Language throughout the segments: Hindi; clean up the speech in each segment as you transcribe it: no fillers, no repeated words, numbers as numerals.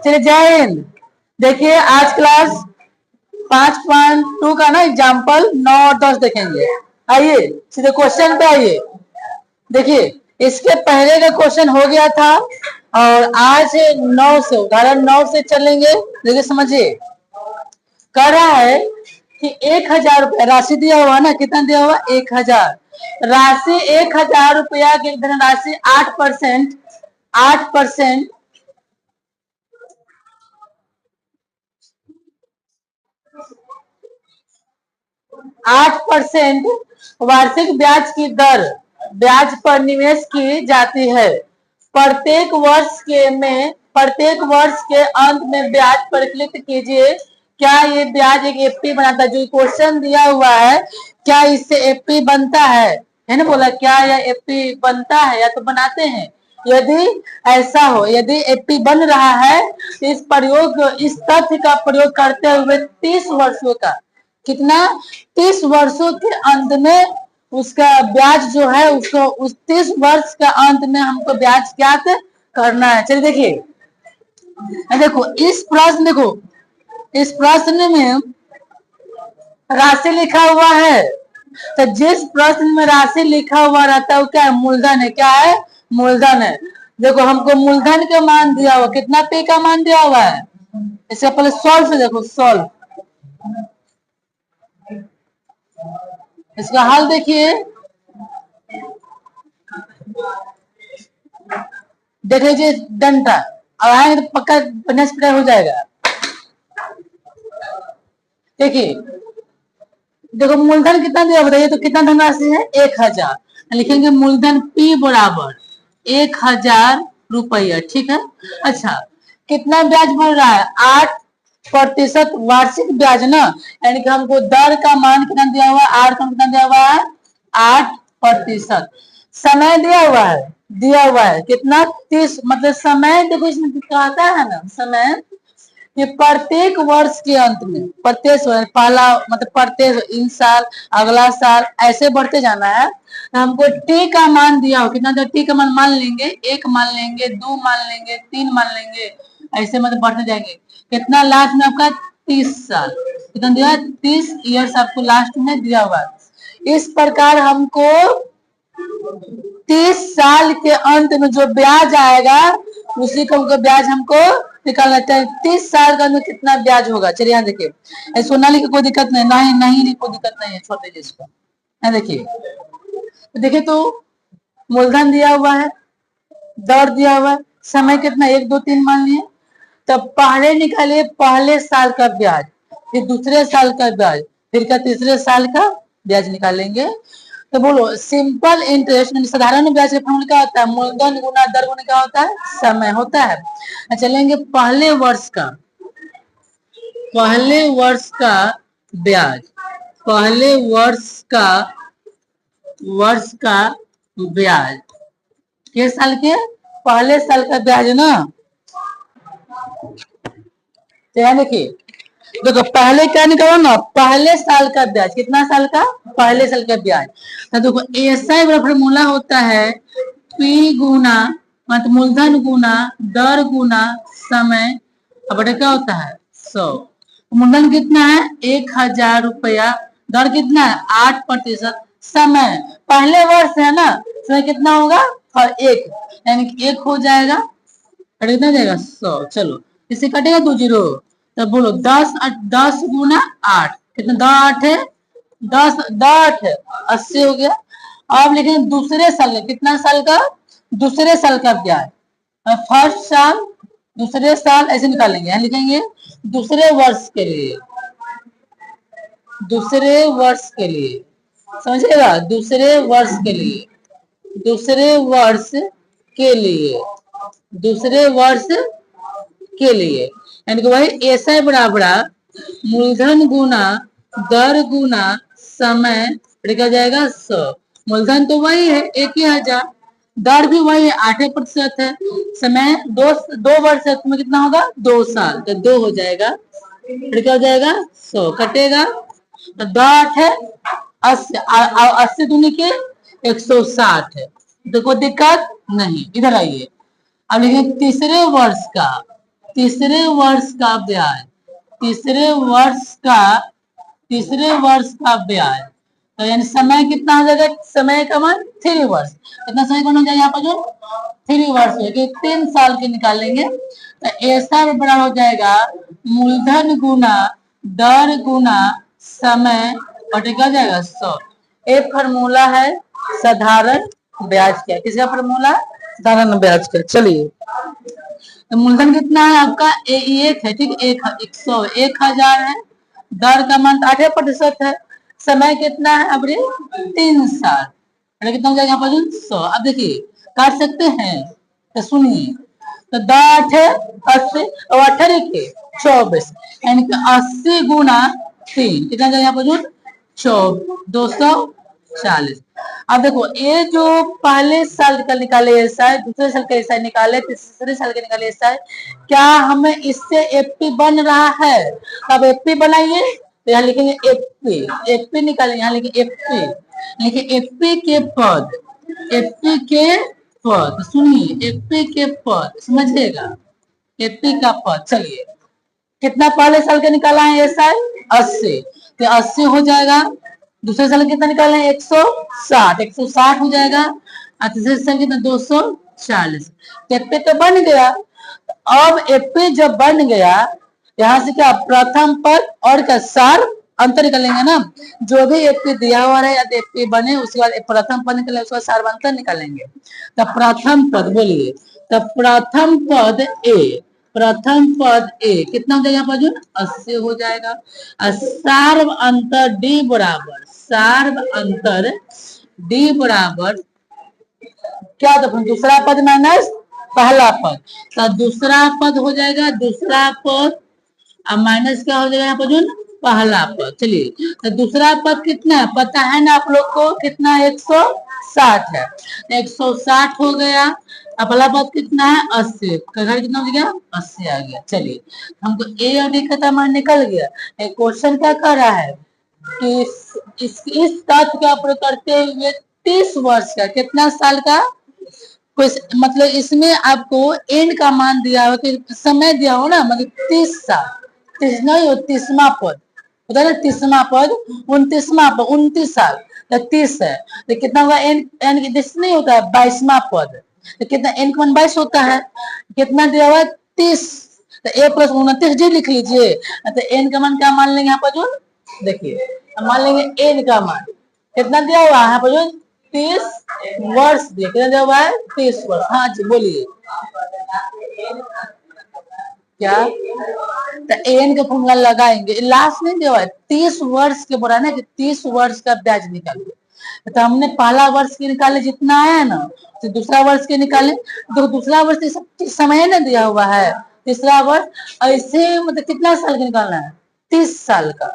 चलिए जय हिंद। देखिए आज क्लास 5.2 का ना एग्जाम्पल 9 और 10 देखेंगे। आइए सीधे क्वेश्चन पे आइए। देखिए इसके पहले का क्वेश्चन हो गया था और आज 9 से उदाहरण 9 से चलेंगे। देखिए समझिए, कह रहा है कि 1000 रुपया राशि दिया हुआ ना, कितना दिया हुआ 1000। राशि 1000 रुपया की धनराशि 8% 8% वार्षिक ब्याज की दर ब्याज पर निवेश की जाती है। प्रत्येक वर्ष के अंत में ब्याज पर क्लिक कीजिए। क्या ये ब्याज एक एफडी बनाता है? जो क्वेश्चन दिया हुआ है, क्या इससे एफडी बनता है ना? बोला क्या यह एफडी बनता है या तो बनाते हैं? यदि ऐसा हो, यदि एफडी बन रहा है तो इस तथ्य का प्रयोग करते हुए 30 वर्षों का कितना 30 वर्षों के अंत में उसका ब्याज जो है उसको उस 30 वर्ष का अंत में हमको ब्याज ज्ञात करना है। चलिए देखिए, देखो इस प्रश्न में राशि लिखा हुआ है। तो जिस प्रश्न में राशि लिखा हुआ रहता है वो क्या है? मूलधन है। क्या है? मूलधन है। देखो हमको मूलधन का मान दिया हुआ, कितना पे का मान दिया हुआ है। इससे पहले सॉल्व से देखो, सॉल्व इसका हल देखिए। देख लीजिए डंडा, अब आएंगे तो पक्का बनस्पति हो जाएगा। देखिए देखो मूलधन कितना दिया बताइए तो कितना धनराशि है 1000। लिखेंगे मूलधन P बराबर 1000 रुपया। ठीक है। अच्छा कितना ब्याज बढ़ रहा है? 8% वार्षिक ब्याज ना, यानी कि हमको दर का मान कितना दिया हुआ है? आर का कितना दिया हुआ है? 8%। समय दिया हुआ है कितना 30। मतलब समय देखो इसमें कहता है ना, समय ये प्रत्येक वर्ष के अंत में, प्रत्येक पहला मतलब प्रत्येक इन साल अगला साल ऐसे बढ़ते जाना है। हमको टी का मान दिया हो, कितना टी का मान लेंगे 1 मान लेंगे, 2 मान लेंगे, 3 मान लेंगे, ऐसे मतलब बढ़ते जाएंगे। कितना लास्ट में आपका 30 साल कितना दिया? 30 ईयर्स आपको लास्ट में दिया हुआ है। इस प्रकार हमको 30 साल के अंत में जो ब्याज आएगा उसी का ब्याज हमको निकालना चाहिए। 30 साल के अंदर कितना ब्याज होगा? चलिए यहाँ देखिए, सोनाली की कोई दिक्कत नहीं कोई दिक्कत नहीं है, छोड़ दीजिए इसको। यहाँ देखिए तो मूलधन दिया हुआ है, दर दिया हुआ है, समय कितना 1 2 3 मान लिए। तब पहले निकालिए पहले साल का ब्याज, फिर दूसरे साल का ब्याज, फिर क्या तीसरे साल का ब्याज निकालेंगे। तो बोलो सिंपल इंटरेस्ट साधारण ब्याज का फॉर्मूला क्या होता है? मूलधन गुना दर गुना क्या होता है? समय होता है। चलेंगे पहले वर्ष का ब्याज, पहले वर्ष का ब्याज किस साल के? पहले साल का ब्याज ना। तो देखिए देखो पहले क्या निकालो ना, पहले साल का ब्याज। कितना साल का? पहले साल का ब्याज। तो देखो ऐसा फॉर्मूला होता है P गुना मतलब मूलधन गुना दर गुना समय। अब क्या होता है 100। मूलधन कितना है 1000 रुपया, दर कितना है 8%, समय पहले वर्ष है ना, समय कितना होगा? और 1 यानी कि 1 हो जाएगा, कितना जाएगा 100। चलो इससे कटेगा 2 जीरो। तब बोलो 10 गुना 8 कितना? 10 8 है 10 है 80 हो गया। अब लिखेंगे दूसरे साल का, कितना साल का? दूसरे साल का ब्याज। फर्स्ट साल दूसरे साल ऐसे निकालेंगे। यहाँ लिखेंगे दूसरे वर्ष के लिए, समझिएगा, दूसरे वर्ष के लिए यानी कि वही ऐसा बराबर मूलधन गुना दर गुना समय क्या जाएगा 100। मूलधन तो वही है 1000, दर भी वही 8% है, समय 2 वर्ष है, तुम्हें कितना होगा 2 साल, तो 2 हो जाएगा, फिर क्या हो जाएगा 100 कटेगा तो 8 है 80 दूनी के 160 है। तो कोई दिक्कत नहीं। इधर आइए अब लिखेंगे तीसरे वर्ष का तीसरे वर्ष का ब्याज, तीसरे वर्ष का ब्याज, तो यानी समय कितना हो जाएगा, समय का मान 3 वर्ष, कितना समय कौन हो जाएगा यहाँ पर जो 3 वर्ष है कि 3 साल के निकालेंगे, तो ऐसा बड़ा हो जाएगा मूलधन गुना दर गुना समय और क्या जाएगा 100। एक फार्मूला है साधारण ब्याज का, किसका फार्मूला, साधारण ब्याज का। चलिए तो मूलधन कितना है आपका, एक है ठीक, 100 है, दर का मान 8% है, समय कितना है अब 3 साल, कितना हो जाएगा यहाँ पर 100। अब देखिए काट सकते हैं, तो सुनिए, तो 8 और 18 के 24, यानी कि 80 गुना 3 कितना जाएगा यहाँ पर 240। अब देखो ये जो पहले साल का निकाले ऐसा है, दूसरे साल का ऐसा निकाले, तीसरे साल का निकाले ऐसा है, क्या हमें इससे एफपी बन रहा है, अब एफपी बनाइए, तो यहाँ लिखेंगे एफपी, एफपी निकालेंगे, यहाँ लिखेंगे एफपी, लिखिए एफपी के पद, एफपी के पद, सुनिए एफपी के पद समझिएगा, एफपी का पद। चलिए कितना पहले साल का निकाला है ऐसा है 80, तो 80 हो जाएगा, दूसरे साल कितना निकाले हैं 160, 160 हो जाएगा, और तीसरे साल कितना 240, एफपी तो बन गया। अब एफपी जब बन गया, यहाँ से क्या प्रथम पद और क्या सार अंतर निकालेंगे ना, जो भी एफपी दिया हुआ है या एफपी बने उसके बाद प्रथम पद निकले, उसके बाद सार अंतर निकालेंगे। तो प्रथम पद बोलिए, तो प्रथम पद ए, प्रथम पद ए कितना हो जाएगा यहाँ पर जो 80 हो जाएगा, और सार्व अंतर डी बराबर, सार्व अंतर डी बराबर क्या, तो दूसरा पद माइनस पहला पद, तो दूसरा पद हो जाएगा, दूसरा पद अब माइनस क्या हो जाएगा यहाँ पर जो पहला पद। चलिए तो दूसरा पद कितना है पता है ना आप लोग को, कितना 160 है, 160 हो गया, अब पहला पद कितना है 80, घर कितना हो गया 80 आ गया। चलिए हमको ए और डी का मान निकल गया। एक क्वेश्चन क्या कर रहा है कि इस तथ्य का प्रयोग करते हुए 30 वर्ष का, कितना साल का, मतलब इसमें आपको एंड का मान दिया हो कि समय दिया हो ना, मतलब 30 साल, 30 नहीं हो 30वां पद होता है ना, 30वां पद 29वां पद 29 साल, तो 30 है, तो कितना होगा एन, एन नहीं होता है 22वां पद, तो कितना एन का मान 22 होता है, कितना दिया हुआ 30, तो ए प्लस 29 जी लिख लीजिए, तो एन का मान क्या मान लेंगे यहाँ पर जो, देखिए मान लेंगे एन का मान कितना दिया हुआ है यहाँ पर जो 30 वर्ष दिया, कितना दिया हुआ है 30 वर्ष। हाँ जी बोलिए क्या, तो एन का फॉर्मूला लगाएंगे, लास्ट नहीं दिया हुआ है 30 वर्ष के बोला ना कि 30 वर्ष का ब्याज निकालिए, तो हमने पहला वर्ष के निकाले जितना आया ना, तो दूसरा वर्ष के निकाले, तो दूसरा वर्ष तो समय ना दिया हुआ है, तीसरा वर्ष ऐसे मतलब कितना साल का निकालना है 30 साल का,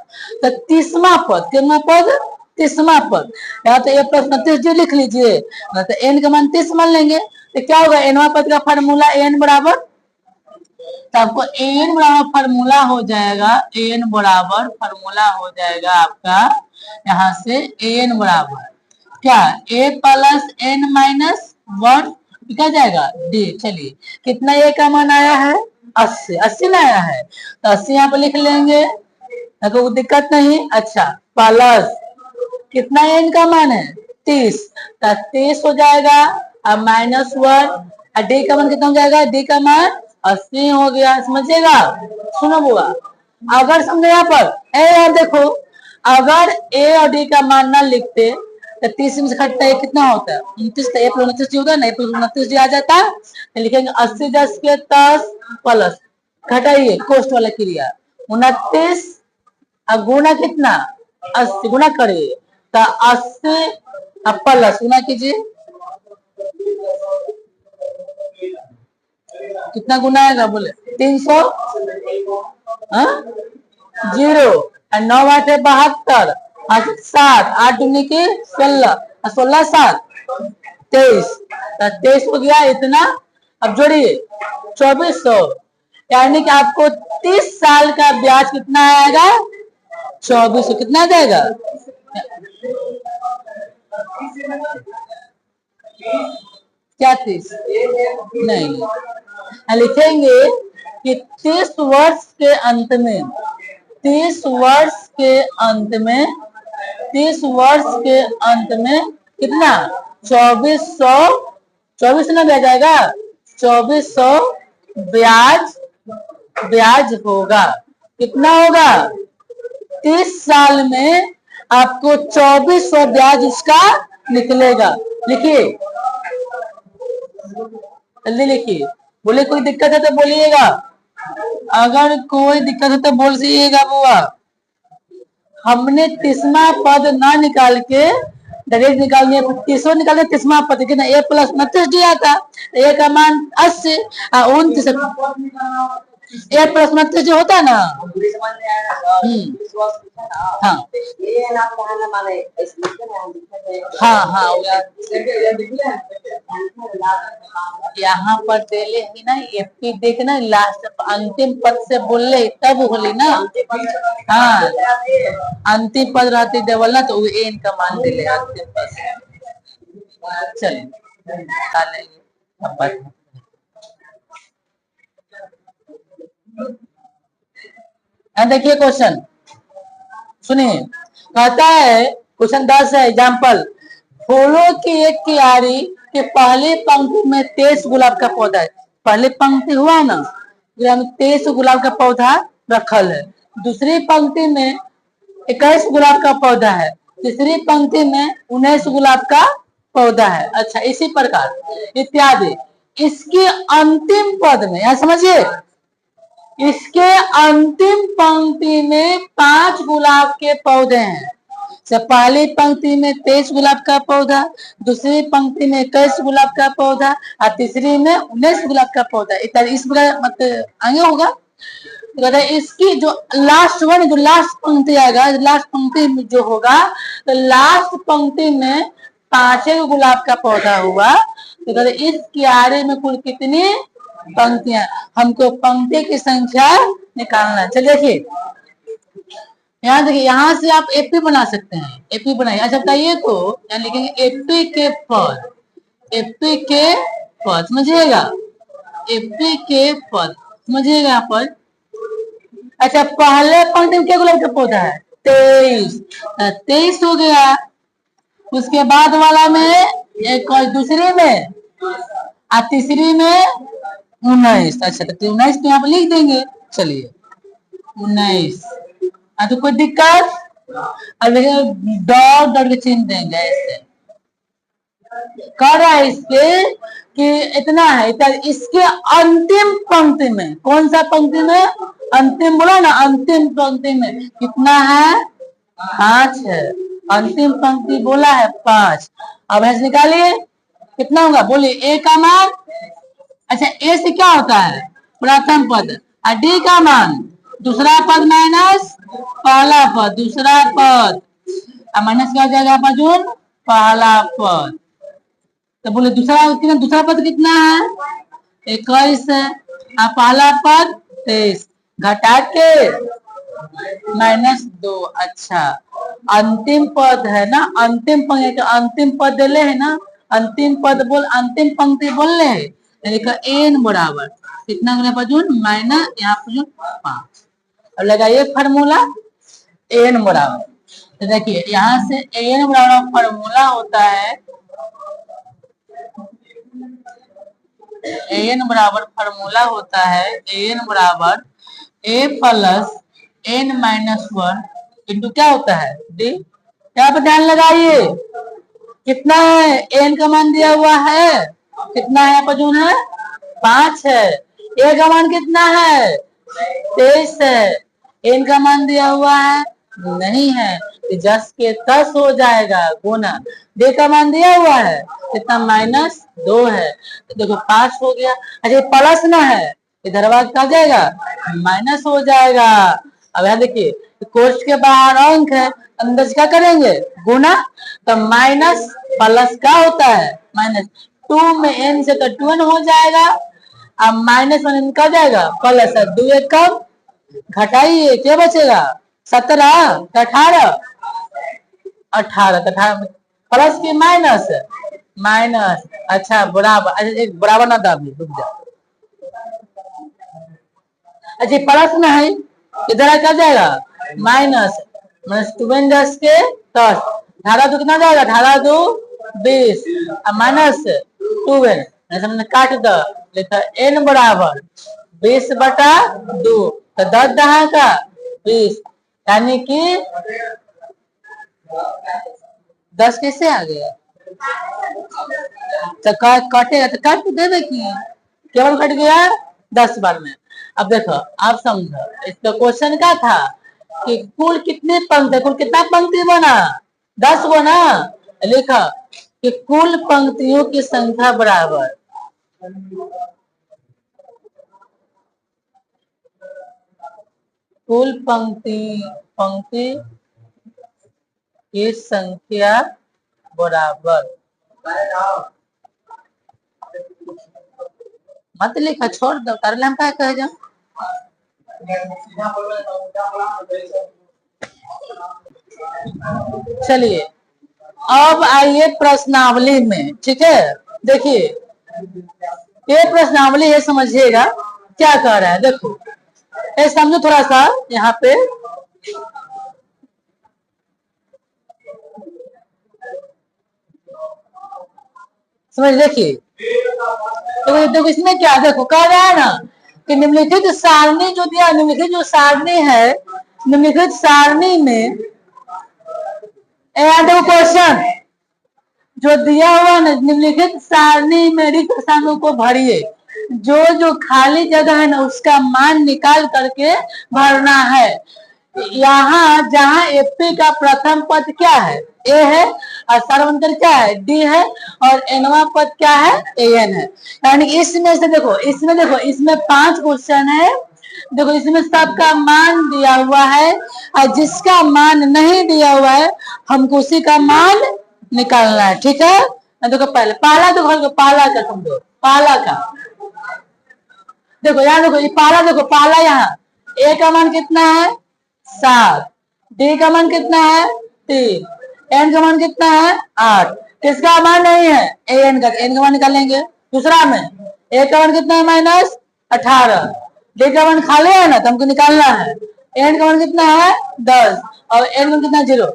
तो 30वां पद, कितना पद 30वां पद, या तो ए प्लस 29 जो लिख लीजिए, तो एन का मान 30 मान लेंगे, तो क्या होगा एनवा पद का फार्मूला एन बराबर, तो आपको एन बराबर फार्मूला हो जाएगा, एन बराबर फार्मूला हो जाएगा आपका यहाँ से एन बराबर क्या, ए प्लस एन माइनस 1 क्या जाएगा डी। चलिए कितना ए का मान आया है 80, 80 ना आया है, तो 80 यहाँ पे लिख लेंगे, कोई दिक्कत नहीं। अच्छा प्लस कितना एन का मान है 30, तो 30 हो जाएगा, अब -1, डी का मान कितना हो जाएगा, डी का मान 80 हो गया, समझिएगा। सुनो बुआ, अगर समझो यहाँ पर ए और देखो, अगर ए और डी का मान ना लिखते तो 30 में से घटता है कितना होता है 29, तो ए प्लस 29 जी होगा, नहीं प्लस 29 जी आ जाता, तो लिखेंगे 80 10 के 10 प्लस घटाइए कोष्ट वाला क्रिया 29 गुना कितना 80 गुना करिए, तो 80 प्लस गुना कीजिए, कितना गुना आएगा बोले 300, 0 और 9 8 72, 7 8 दूनी की 16, 16 7 23, 23 हो गया इतना। अब जोड़िए 2400, यानी कि आपको 30 साल का ब्याज कितना आएगा 2400, कितना आ जाएगा क्या 30 नहीं लिखेंगे कि 30 वर्ष के अंत में 30 वर्ष के अंत में 30 वर्ष के अंत में कितना 2400 ना दिया जाएगा 2400 ब्याज ब्याज होगा। कितना होगा 30 साल में आपको 2400 ब्याज इसका निकलेगा। लिखिए जल्दी लिखिए। बोले कोई दिक्कत है तो बोलिएगा, अगर कोई दिक्कत है तो बोल दीजिएगा बुआ। हमने 30वां पद ना निकाल के डायरेक्ट निकाल दिया, 30वां निकाल के 30वां पद कितना a प्लस 29 दिया था, a का मान 80 और 29 a प्लस 29 जो होता है ना। हाँ हाँ हाँ यहाँ पर देले ही ना एपी देखना लास्ट अंतिम पद से बोले तब होली ना। हाँ अंतिम पद रहती देवल ना तो एन का मान दिले अंतिम पद। चलिए देखिए क्वेश्चन सुनिए। कहता है क्वेश्चन 10 है एग्जाम्पल। फूलों की एक क्यारी के पहले पंक्ति में 23 गुलाब का पौधा है। पहले पंक्ति हुआ ना 23 गुलाब का पौधा रखल है, दूसरी पंक्ति में 21 गुलाब का पौधा है, तीसरी पंक्ति में 19 गुलाब का पौधा है। अच्छा इसी प्रकार इत्यादि। इसके अंतिम पद में यहां समझिए, इसके अंतिम पंक्ति में 5 गुलाब के पौधे हैं। पहली पंक्ति में 23 गुलाब का पौधा, दूसरी पंक्ति में 21 गुलाब का पौधा और तीसरी में 19 गुलाब का पौधा इत्यादि। इस प्रकार मतलब आगे होगा। तो इसकी जो लास्ट वन जो लास्ट पंक्ति आएगा, लास्ट पंक्ति में जो होगा तो लास्ट पंक्ति में 5 गुलाब का पौधा हुआ। तो इस क्यारे में कुल कितनी पंक्तियां, हमको पंक्ति की संख्या निकालना है। चलिए देखिए यहाँ देखिए, यहाँ से आप एपी बना सकते हैं। एपी बनाइए। अच्छा बताइए तो यहाँ लिखेंगे एपी के पद, एपी के पद समझिएगा, एपी के पद समझिएगा यहाँ पर। अच्छा पहले पंक्ति में क्या गुलाब का पौधा है 23 हो गया। उसके बाद वाला में एक और दूसरे में और तीसरी में 19। अच्छा तो 19 तो यहाँ पर लिख देंगे। चलिए 19। तो कोई दिक्कत डॉट डॉट के चिन्ह देंगे ऐसे कर रहा है इसके कि इतना है। इसके अंतिम पंक्ति में कौन सा पंक्ति में अंतिम बोला ना, अंतिम पंक्ति में कितना है 5 है। अंतिम पंक्ति बोला है 5। अब ऐसे निकालिए कितना होगा बोलिए ए का मान। अच्छा ए से क्या होता है प्रथम पद और डी का मान दूसरा पद माइनस पहला पद दूसरा पद और माइनस क्या हो जाएगा बाजून पहला पद। तो बोले दूसरा पद कितना है 21 है और पहला पद 23 घटा के -2। अच्छा अंतिम पद है ना, अंतिम पंक्ति तो अंतिम पद दिले है ना, अंतिम पद बोल अंतिम पंक्ति बोल रहे हैं एन बराबर कितना होगा बाजून माइनस यहाँ पर 5। अब लगाइए फार्मूला एन बराबर। तो देखिए यहाँ से एन बराबर फार्मूला होता है, एन बराबर फार्मूला होता है एन बराबर ए प्लस एन माइनस 1 इंटू क्या होता है डी। यहाँ पर ध्यान लगाइए कितना है एन का मान दिया हुआ है कितना है पर जो है 5 है। ए का मान कितना है 23 है। एन का मान दिया हुआ है नहीं है तो 10 के 10 हो जाएगा गुना। डे का मान दिया हुआ है कितना -2 है तो देखो 5 हो गया। अच्छा प्लस ना है इधर आ जाएगा माइनस हो जाएगा। अब यहाँ देखिए कोष्ठ के बाहर अंक है अंदर से क्या करेंगे गुना। तो माइनस प्लस क्या होता है -2 में n से तो 2n हो जाएगा। अब -1 क्या जाएगा प्लस 2 1 कम घटाइए क्या बचेगा 17 18 18 प्लस की माइनस माइनस। अच्छा बराबर। अच्छा एक बराबर ना दाबिए रुक जा। अच्छा प्लस में है, इधर क्या जाएगा माइनस, माइनस 2 10 के 10, 18 कितना जाएगा, 18 20 माइनस 2 हमने काट दो, लिखा n बराबर 20/2, तो 10 दहा का 20, यानी कि 10 कैसे आ गया, तो कटेगा तो काट तो देवे की, केवल कट गया 10 बार में। अब देखो आप समझो, इसका क्वेश्चन क्या था कि कुल कितने पंक्ति, कुल कितना पंक्ति बना, 10 बना, लिखा कि कुल पंक्तियों की संख्या बराबर कुल पंक्ति की संख्या बराबर, मत लिखा, छोड़ दो, कर ले हम क्या कहे जा। चलिए अब आइए प्रश्नावली में, ठीक है। देखिए ये प्रश्नावली है, समझिएगा क्या कह रहा है, देखो ये समझो थोड़ा सा यहाँ पे, समझ, देखिए देखो इसमें क्या, देखो कह रहा है ना कि निम्नलिखित सारणी जो दिया, निम्नलिखित जो सारणी है, निम्नलिखित सारणी में क्वेश्चन जो दिया हुआ ना, निम्नलिखित सारणी में रिक्त स्थानों को भरिए, जो जो खाली जगह है ना उसका मान निकाल करके भरना है। यहाँ जहाँ एपी का प्रथम पद क्या है, ए है, और सर्वंतर क्या है, डी है, और एनवा पद क्या है, एन है। यानी इसमें से देखो, इसमें 5 क्वेश्चन है, देखो इसमें सबका मान दिया हुआ है, और जिसका मान नहीं दिया हुआ है हमको उसी का मान निकालना है, ठीक है। देखो पहले पाला, देखो पाला का समझो, पाला का देखो, यहाँ देखो ये पाला, देखो पाला, यहाँ ए का मान कितना है 7, डी का मान कितना है 3, एन का मान कितना है 8, किसका मान नहीं है, एन का मान निकालेंगे। दूसरा में ए का मान कितना है -18, डी का मान खाली है ना तो हमको निकालना है, एन का मान कितना है 10, और एन का कितना 0।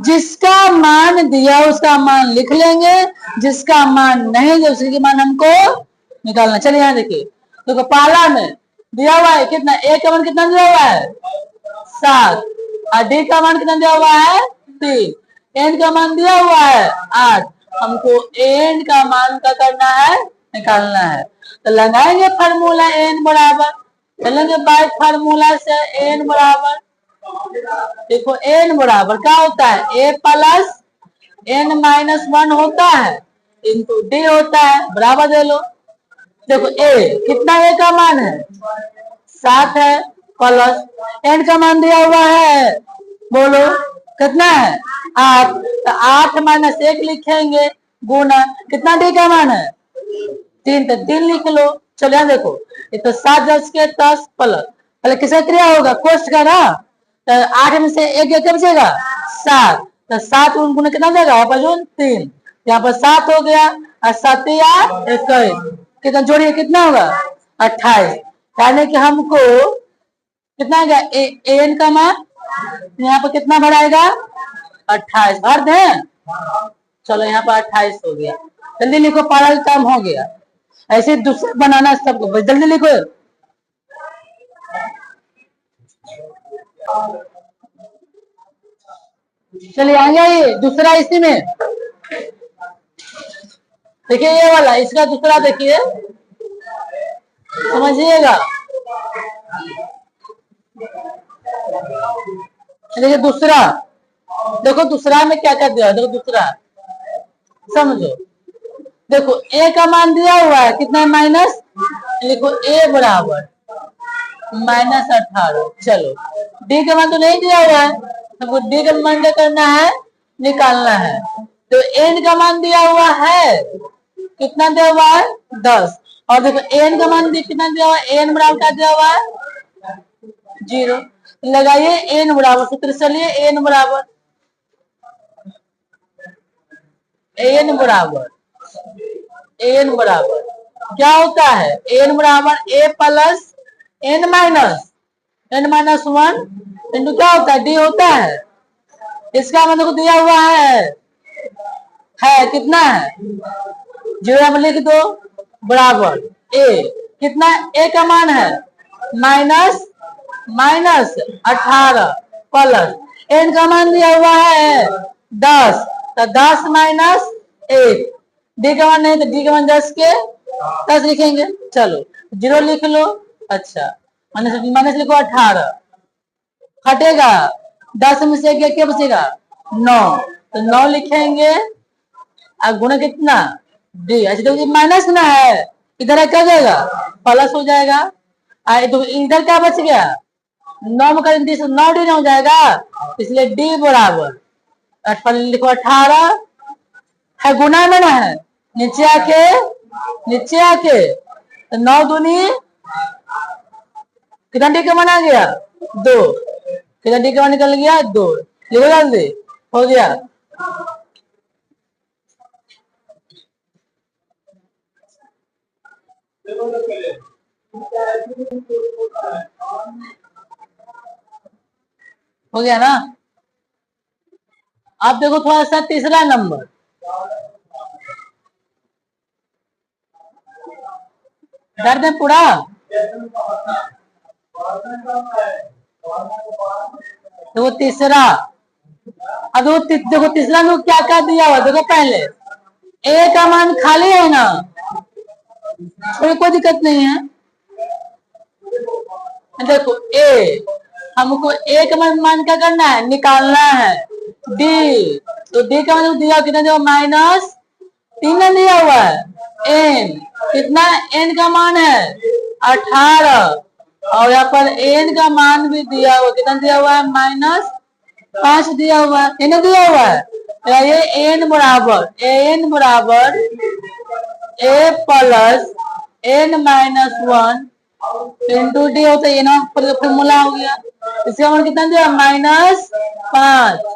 जिसका मान दिया उसका मान लिख लेंगे, जिसका मान नहीं दिया उसके मान हमको निकालना। चलिए यहाँ देखिए, तो पाला में दिया हुआ है कितना, ए का मान कितना दिया हुआ है 7, और डी का मान कितना दिया हुआ है 3, एन का मान दिया हुआ है 8, हमको एन का मान का करना है, निकालना है। तो लगाएंगे फार्मूला एन बराबर, चलेंगे बाय फार्मूला से एन बराबर, देखो एन बराबर क्या होता है, ए प्लस एन माइनस 1 होता है, इंटू डी होता है, बराबर दे लो। देखो ए कितना, ए का मान है 7 है, प्लस एन का मान दिया हुआ है, बोलो कितना है 8, तो 8 माइनस 1 लिखेंगे, गुना कितना डी का मान है 3, तो 3 लिख लो। चलो यहाँ देखो, ये तो 7 10 के 10 प्लस, पहले किसका क्रिया होगा, कोष्ट का ना, तो 8 में से 1 क्या बचेगा 7, तो 7 गुना कितना देगा, यहाँ पर 3, यहाँ पर 7 हो गया, और 7 या 21, कितना जोड़िए कितना होगा 28, यानी कि हमको कितना आ गया, एन का मान यहाँ पर कितना भराएगा 28 भर दे। चलो यहाँ पर 28 हो गया, जल्दी लिखो, पारा काम हो गया। ऐसे दूसरा बनाना सबको, जल्दी लिखो। चलिए आगे ये दूसरा, इसी में देखिए ये वाला, इसका दूसरा देखिए, समझिएगा। देखिए दूसरा, देखो दूसरा में क्या क्या दिया, देखो दूसरा समझो, देखो ए का मान दिया हुआ है कितना, माइनस, लिखो ए बराबर -18। चलो डी का मान तो नहीं दिया हुआ है, हमको डी का मान क्या करना है, निकालना है। तो एन का मान दिया हुआ है, कितना दिया हुआ है 10, और देखो एन का मान कितना दिया हुआ है, एन बराबर क्या दिया हुआ है 0, लगाइए एन बराबर, सूत्र चलिए एन बराबर क्या होता है, एन बराबर ए प्लस n-1 इंटू क्या होता है, d होता है। इसका मतलब दिया हुआ है कितना है, 0 में लिख दो बराबर a, कितना a का मान है -18 प्लस n का मान दिया हुआ है 10, तो 10 -1, d का मान नहीं तो d का मान 10 के 10 लिखेंगे। चलो 0 लिख लो। अच्छा माइनस लिखो 18, हटेगा 10 में से क्या बचेगा 9, तो 9 लिखेंगे और गुणा कितना डी। अच्छा तो माइनस ना है, इधर क्या जाएगा प्लस हो जाएगा। तो इधर क्या बच गया 9 में करेंगे 9 डी हो जाएगा, इसलिए डी बराबर लिखो 18 है, गुना में ना है, नीचे आके तो 9 दूनी कितना डी का मान आ गया 2, कितना डी का मान निकल गया 2, लिखो जल्दी, हो गया। हो गया ना। आप देखो थोड़ा सा तीसरा नंबर, दर्द है पूरा। देखो तीसरा, अब देखो तीसरा में क्या क्या दिया हुआ, देखो पहले ए का मान खाली है ना, कोई दिक्कत नहीं है। देखो ए, हमको ए का मान क्या करना है, निकालना है। डी, तो डी का मान दिया कितना, जो -3 दिया हुआ है। एन, कितना एन का मान है 18, और यहाँ पर एन का मान भी दिया हुआ, कितना दिया हुआ है -5 दिया हुआ है, एन दिया हुआ है। ये एन बराबर ए प्लस n-1 इंटू डी होता है, ये फॉर्मूला हो गया। इसका मान कितना दिया -5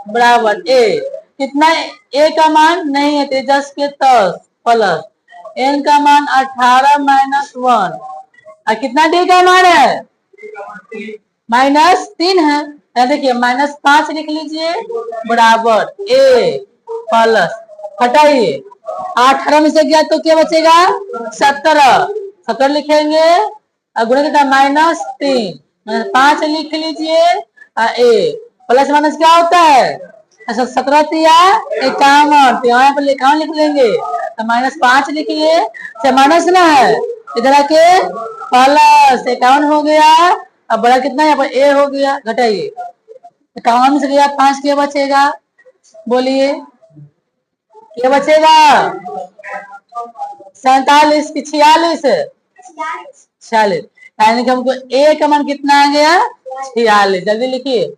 बराबर ए, कितना ए का मान नहीं है तेजस के 10 प्लस एन का मान 18 -1, और कितना डी का मान है -3 है, देखिए -5 लिख लीजिए बराबर ए प्लस, हटाइए 18 में से गया तो क्या बचेगा 17 लिखेंगे, और गुणा कितना -3, 5 लिख लीजिए ए प्लस माइनस क्या होता है, अच्छा 17 तिया 51, तो यहाँ पर लिखा लिख लेंगे, तो -5 लिखिए, माइनस ना है इधर आके प्लस 51 हो गया। अब बड़ा कितना यहाँ पर ए हो गया, घटाइए 51 से गया 5 क्या बचेगा, बोलिए क्या बचेगा 47 की 46, यानी कि हमको ए का मान कितना आ गया 46, जल्दी लिखिए,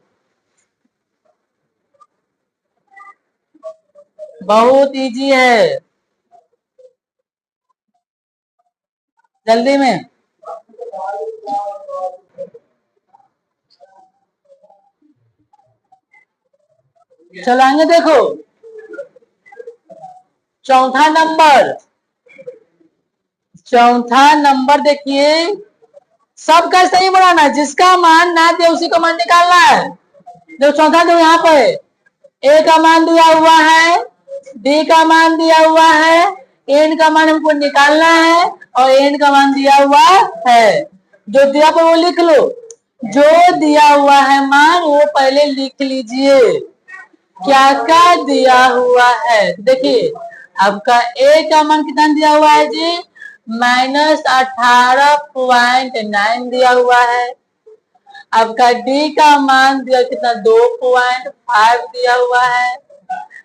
बहुत इजी है, जल्दी में। चलो आगे देखो चौथा नंबर देखिए, सबका सही बनाना है, जिसका मान ना दे उसी को मान निकालना है। जो चौथा दो यहाँ पे ए का मान दिया हुआ है, डी का मान दिया हुआ है, एन का मान हमको निकालना है, और एन का मान दिया हुआ है। जो दिया पर वो लिख लो, जो दिया हुआ है मान वो पहले लिख लीजिए, क्या क्या दिया हुआ है। देखिए आपका ए का मान कितना दिया हुआ है जी -18.9 दिया हुआ है। आपका डी का मान दिया कितना 2.5 दिया हुआ है।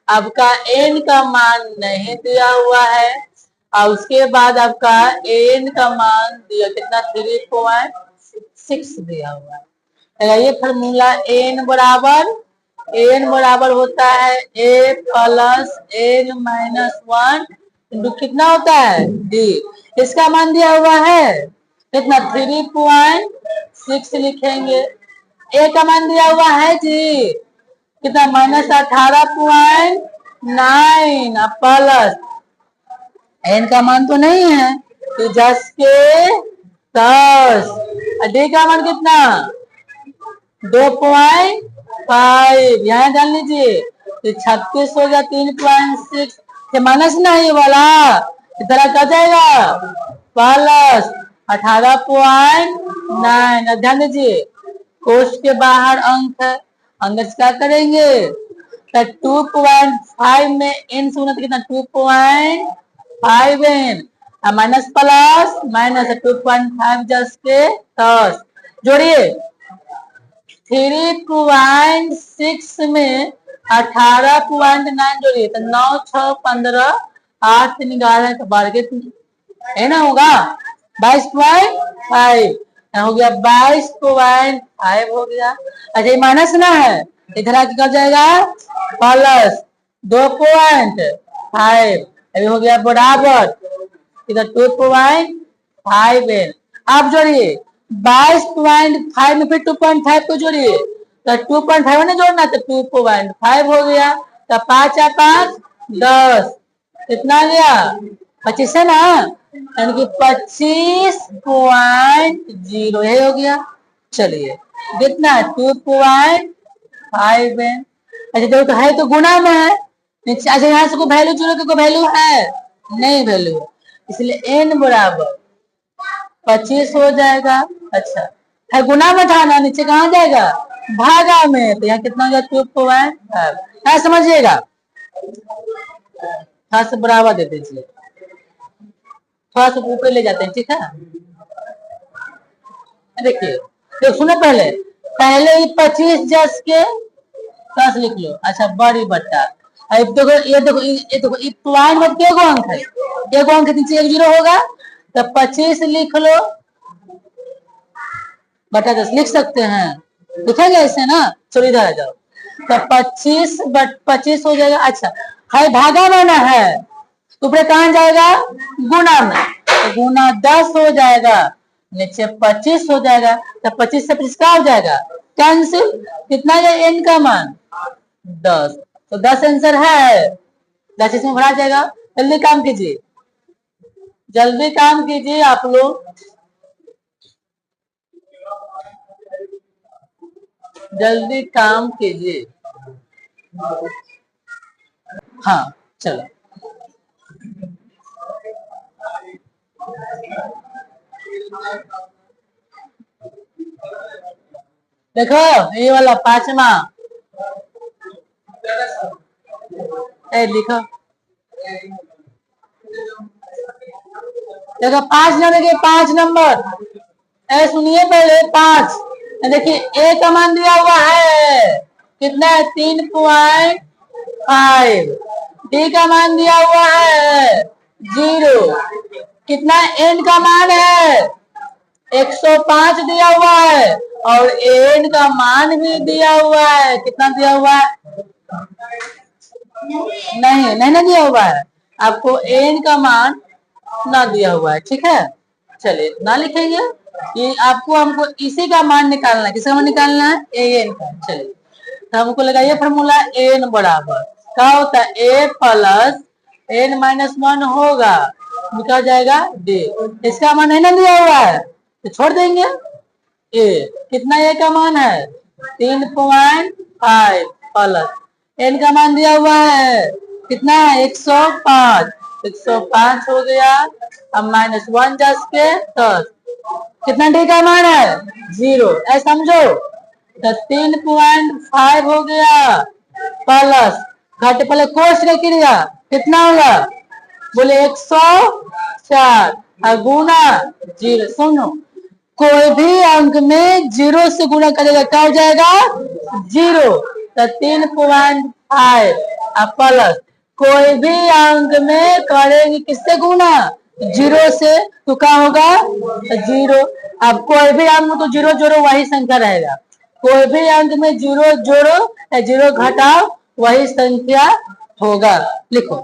आपका एन का मान नहीं दिया हुआ है, और उसके बाद आपका एन का मान दिया कितना 3.6 दिया हुआ है। ये फॉर्मूला एन बराबर होता है ए प्लस n-1 इंटू कितना होता है डी। इसका मान दिया हुआ है कितना 3.6 लिखेंगे। ए का मान दिया हुआ है जी कितना -18.9 प्लस एन का मान तो नहीं है तो 10 के 10 डी का मान कितना 2.5 यहाँ डाल लीजिए तो 36 हो गया 3.6 माइनस नहीं वाला इधर क्या जाएगा प्लस 18.9। ध्यान दीजिए कोष्ठ के बाहर अंक है अंक से क्या करेंगे तो 2.5 में n से कितना 2.5 n minus plus minus 2.5 just के 10 जोड़िए 3.6 में 18.9 जोड़िए तो 9 6 15 8 3 11 तो 12 है ना होगा 22.5 हो गया 22.5 हो गया। अच्छा ये माइनस ना है इधर आके कर जाएगा प्लस 2.5 अभी हो गया बराबर इधर 2.5 है। आप जोड़िए 22.5 में फिर 2.5 को जोड़िए तो 2.5 ने जोड़ना तो 2.5 हो गया तो 5 या 5 10 कितना गया 25 है ना यानी कि 25.0 है हो गया। चलिए कितना 2.5 है। अच्छा देखो है तो गुना में है अच्छा यहाँ से कोई वैल्यू जोड़ो कोई वैल्यू है नहीं वैल्यू इसलिए n बराबर 25 हो जाएगा। अच्छा है गुना में था ना नीचे कहाँ जाएगा भागा में तो यहाँ कितना हो गया 2.5 क्या समझिएगा थोड़ा सा बराबर दे दीजिए थोड़ा सा ऊपर ले जाते हैं ठीक है। देखिए तो सुनो पहले पहले ही 25 जस के 10 लिख लो। अच्छा बड़ी बट्टा अब देखो ये पॉइंट में क्या अंक है एक अंक के नीचे 1 0 होगा तो 25 लिख लो बटा 10 लिख सकते हैं लिखेंगे ऐसे ना चलो इधर आ जाओ तो 25 हो जाएगा। अच्छा है भागा में ना है ऊपर कहाँ जाएगा गुना में तो गुना 10 हो जाएगा नीचे 25 हो जाएगा तो 25 से 25 क्या हो जाएगा कैंसिल कितना है n का मान 10 तो 10 आंसर है 10 इसमें भरा जाएगा। जल्दी काम कीजिए आप लोग जल्दी काम कीजिए। हाँ चलो देखो ये वाला 5वां लिखो देखो 5 नंबर के 5 नंबर सुनिए पहले 5 देखिए ए का मान दिया हुआ है कितना है 3.5 डी का मान दिया हुआ है 0 कितना n का मान है 105 दिया हुआ है और n का मान भी दिया हुआ है कितना दिया हुआ है नहीं ना दिया हुआ है आपको n का मान ना दिया हुआ है ठीक है। चलिए ना लिखेंगे ये आपको हमको इसी का मान निकालना है किसका मान निकालना है an का। चलिए तो हमको लगाइए फॉर्मूला n बराबर क्या होता है a प्लस n माइनस 1 होगा निकल जाएगा d इसका मान है ना दिया हुआ है तो छोड़ देंगे a कितना a का मान है 3.5 प्लस n का मान दिया हुआ है कितना है 105 हो गया अब माइनस 1 जस के 10 कितना डी का मान है 0 ऐसा समझो तो 3.5 हो गया प्लस घाटे पहले कोष्ठ का क्रिया कितना होगा बोले 104 और गुना 0। सुनो कोई भी अंक में 0 से गुना करेगा क्या हो जाएगा 0 तो 3.5 प्लस कोई भी अंक में करेंगे किससे गुना 0 से तो क्या होगा 0। अब कोई भी अंक तो 0 जोड़ो वही संख्या रहेगा कोई भी अंक में 0 जोड़ो या 0 घटाओ वही संख्या होगा। लिखो